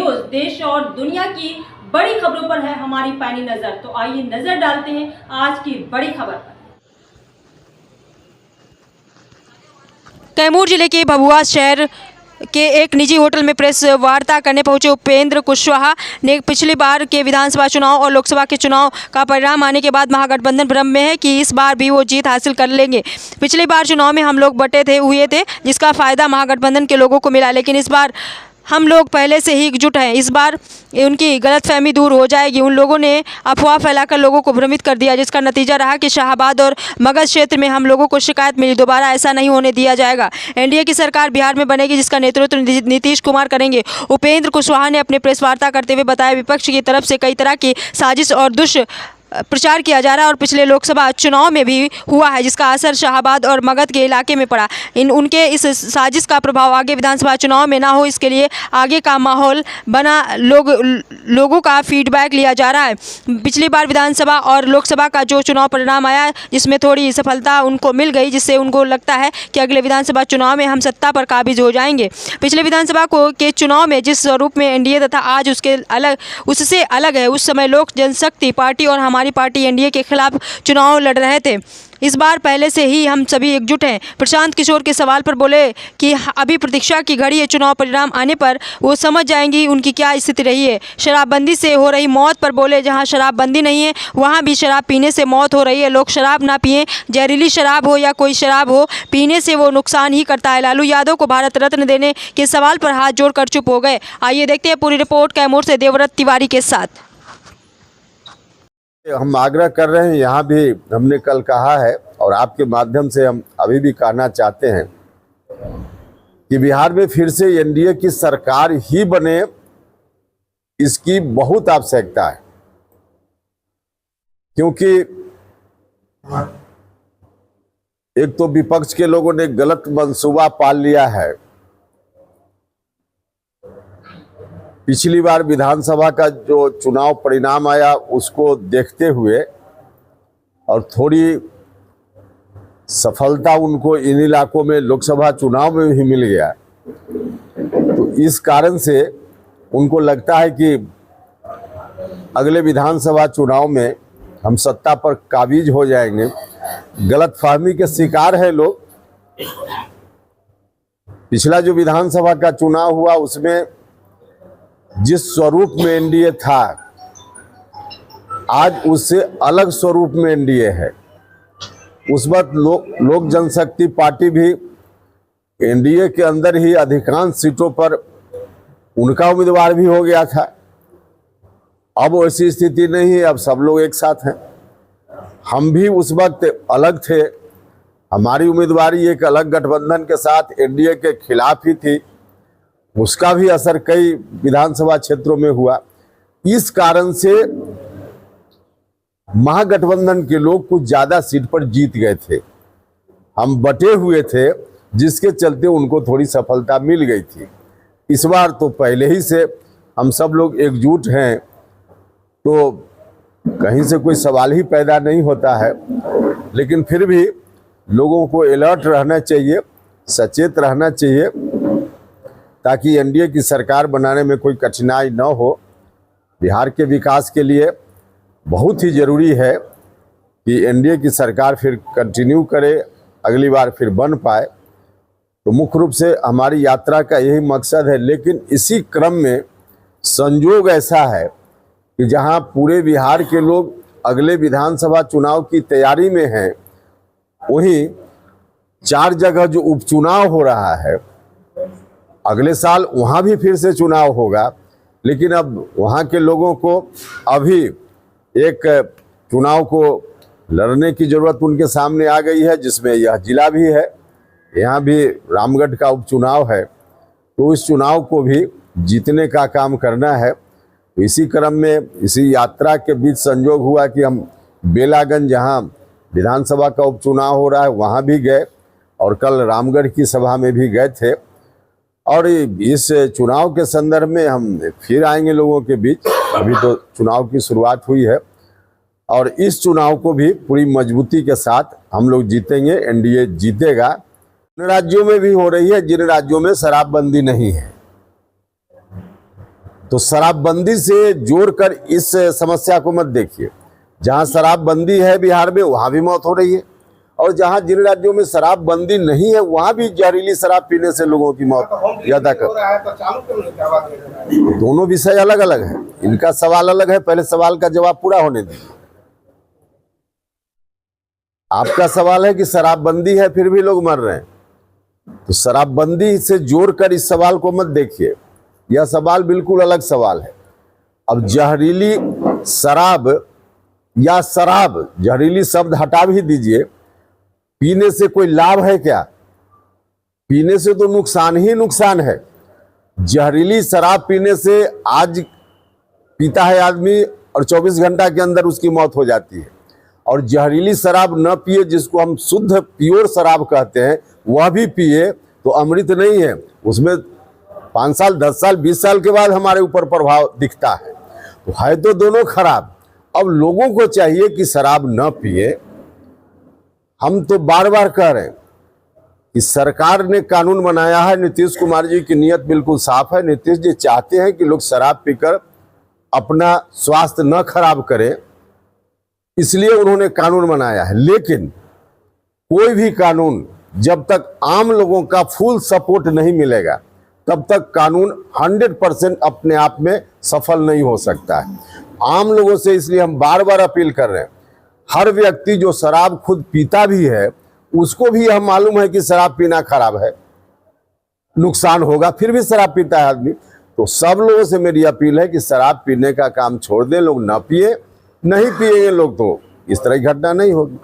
News देश और दुनिया की बड़ी खबरों पर है हमारी पैनी नजर। तो आइए नजर डालते हैं आज की बड़ी खबर पर। कैमूर जिले के भभुआ शहर के एक निजी होटल में प्रेस वार्ता करने पहुंचे उपेंद्र कुशवाहा ने पिछली बार के विधानसभा चुनाव और लोकसभा के चुनाव का परिणाम आने के बाद महागठबंधन भ्रम में है कि इस बार भी वो जीत हासिल कर लेंगे। पिछली बार चुनाव में हम लोग बटे हुए थे जिसका फायदा महागठबंधन के लोगों को मिला, लेकिन इस बार हम लोग पहले से ही एकजुट हैं। इस बार उनकी गलतफहमी दूर हो जाएगी। उन लोगों ने अफवाह फैलाकर लोगों को भ्रमित कर दिया, जिसका नतीजा रहा कि शाहाबाद और मगध क्षेत्र में हम लोगों को शिकायत मिली। दोबारा ऐसा नहीं होने दिया जाएगा। एनडीए की सरकार बिहार में बनेगी जिसका नेतृत्व नीतीश कुमार करेंगे। उपेंद्र कुशवाहा ने अपने प्रेस वार्ता करते हुए बताया विपक्ष की तरफ से कई तरह की साजिश और प्रचार किया जा रहा है और पिछले लोकसभा चुनाव में भी हुआ है जिसका असर शाहाबाद और मगध के इलाके में पड़ा। उनके इस साजिश का प्रभाव आगे विधानसभा चुनाव में ना हो, इसके लिए आगे का माहौल बना लोगों का फीडबैक लिया जा रहा है। पिछली बार विधानसभा और लोकसभा का जो चुनाव परिणाम आया जिसमें थोड़ी सफलता उनको मिल गई, जिससे उनको लगता है कि अगले विधानसभा चुनाव में हम सत्ता पर काबिज हो जाएंगे। पिछले विधानसभा के चुनाव में जिस स्वरूप में एनडीए तथा आज उससे अलग है। उस समय लोक जनशक्ति पार्टी और हमारी पार्टी एनडीए के खिलाफ चुनाव लड़ रहे थे। इस बार पहले से ही हम सभी एकजुट हैं। प्रशांत किशोर के सवाल पर बोले कि अभी प्रतीक्षा की घड़ी है, चुनाव परिणाम आने पर वो समझ जाएंगी उनकी क्या स्थिति रही है। शराबबंदी से हो रही मौत पर बोले जहां शराबबंदी नहीं है वहां भी शराब पीने से मौत हो रही है। लोग शराब ना पिएं, जहरीली शराब हो या कोई शराब हो, पीने से वो नुकसान ही करता है। लालू यादव को भारत रत्न देने के सवाल पर हाथ जोड़कर चुप हो गए। आइए देखते हैं पूरी रिपोर्ट कैमूर से देवव्रत तिवारी के साथ। हम आग्रह कर रहे हैं, यहाँ भी हमने कल कहा है और आपके माध्यम से हम अभी भी कहना चाहते हैं कि बिहार में फिर से एनडीए की सरकार ही बने, इसकी बहुत आवश्यकता है। क्योंकि एक तो विपक्ष के लोगों ने गलत मंसूबा पाल लिया है। पिछली बार विधानसभा का जो चुनाव परिणाम आया उसको देखते हुए और थोड़ी सफलता उनको इन इलाकों में लोकसभा चुनाव में भी मिल गया, तो इस कारण से उनको लगता है कि अगले विधानसभा चुनाव में हम सत्ता पर काबिज हो जाएंगे। गलतफहमी के शिकार है लोग। पिछला जो विधानसभा का चुनाव हुआ उसमें जिस स्वरूप में एनडीए था आज उससे अलग स्वरूप में एनडीए है। उस वक्त लोक जनशक्ति पार्टी भी एनडीए के अंदर ही अधिकांश सीटों पर उनका उम्मीदवार भी हो गया था। अब वैसी स्थिति नहीं है, अब सब लोग एक साथ हैं। हम भी उस वक्त अलग थे, हमारी उम्मीदवारी एक अलग गठबंधन के साथ एनडीए के खिलाफ ही थी। उसका भी असर कई विधानसभा क्षेत्रों में हुआ। इस कारण से महागठबंधन के लोग कुछ ज्यादा सीट पर जीत गए थे। हम बटे हुए थे जिसके चलते उनको थोड़ी सफलता मिल गई थी। इस बार तो पहले ही से हम सब लोग एकजुट हैं, तो कहीं से कोई सवाल ही पैदा नहीं होता है। लेकिन फिर भी लोगों को अलर्ट रहना चाहिए, सचेत रहना चाहिए ताकि एनडीए की सरकार बनाने में कोई कठिनाई न हो। बिहार के विकास के लिए बहुत ही ज़रूरी है कि एनडीए की सरकार फिर कंटिन्यू करे, अगली बार फिर बन पाए। तो मुख्य रूप से हमारी यात्रा का यही मकसद है। लेकिन इसी क्रम में संयोग ऐसा है कि जहां पूरे बिहार के लोग अगले विधानसभा चुनाव की तैयारी में हैं, वहीं 4 जगह जो उपचुनाव हो रहा है, अगले साल वहाँ भी फिर से चुनाव होगा। लेकिन अब वहाँ के लोगों को अभी एक चुनाव को लड़ने की ज़रूरत उनके सामने आ गई है, जिसमें यह जिला भी है, यहाँ भी रामगढ़ का उपचुनाव है। तो इस चुनाव को भी जीतने का काम करना है। तो इसी क्रम में इसी यात्रा के बीच संयोग हुआ कि हम बेलागंज जहाँ विधानसभा का उपचुनाव हो रहा है वहाँ भी गए और कल रामगढ़ की सभा में भी गए थे। और इस चुनाव के संदर्भ में हम फिर आएंगे लोगों के बीच। अभी तो चुनाव की शुरुआत हुई है और इस चुनाव को भी पूरी मजबूती के साथ हम लोग जीतेंगे, एनडीए जीतेगा। उन राज्यों में भी हो रही है जिन राज्यों में शराबबंदी नहीं है। तो शराबबंदी से जोड़कर इस समस्या को मत देखिए। जहां शराबबंदी है बिहार में, वहां भी मौत हो रही है, और जहां जिन राज्यों में शराबबंदी नहीं है वहां भी जहरीली शराब पीने से लोगों की मौत ज्यादा दोनों विषय अलग अलग है, इनका सवाल अलग है। पहले सवाल का जवाब पूरा होने दीजिए। आपका सवाल है कि शराबबंदी है फिर भी लोग मर रहे हैं, तो शराबबंदी से जोड़कर इस सवाल को मत देखिए, यह सवाल बिल्कुल अलग सवाल है। अब जहरीली शराब या शराब, जहरीली शब्द हटा भी दीजिए, पीने से कोई लाभ है क्या? पीने से तो नुकसान ही नुकसान है। जहरीली शराब पीने से आज पीता है आदमी और 24 घंटा के अंदर उसकी मौत हो जाती है, और जहरीली शराब न पिए, जिसको हम शुद्ध प्योर शराब कहते हैं, वह भी पिए तो अमृत नहीं है, उसमें 5 साल 10 साल 20 साल के बाद हमारे ऊपर प्रभाव दिखता है। तो है तो दोनों खराब। अब लोगों को चाहिए कि शराब न पिए। हम तो बार बार कह रहे हैं कि सरकार ने कानून बनाया है, नीतीश कुमार जी की नीयत बिल्कुल साफ है। नीतीश जी चाहते हैं कि लोग शराब पीकर अपना स्वास्थ्य न खराब करें, इसलिए उन्होंने कानून बनाया है। लेकिन कोई भी कानून जब तक आम लोगों का फुल सपोर्ट नहीं मिलेगा तब तक कानून 100% अपने आप में सफल नहीं हो सकता है। आम लोगों से इसलिए हम बार बार अपील कर रहे हैं, हर व्यक्ति जो शराब खुद पीता भी है उसको भी यह मालूम है कि शराब पीना खराब है, नुकसान होगा, फिर भी शराब पीता है आदमी। तो सब लोगों से मेरी अपील है कि शराब पीने का काम छोड़ दें, लोग ना पिए। नहीं पिएंगे लोग तो इस तरह की घटना नहीं होगी।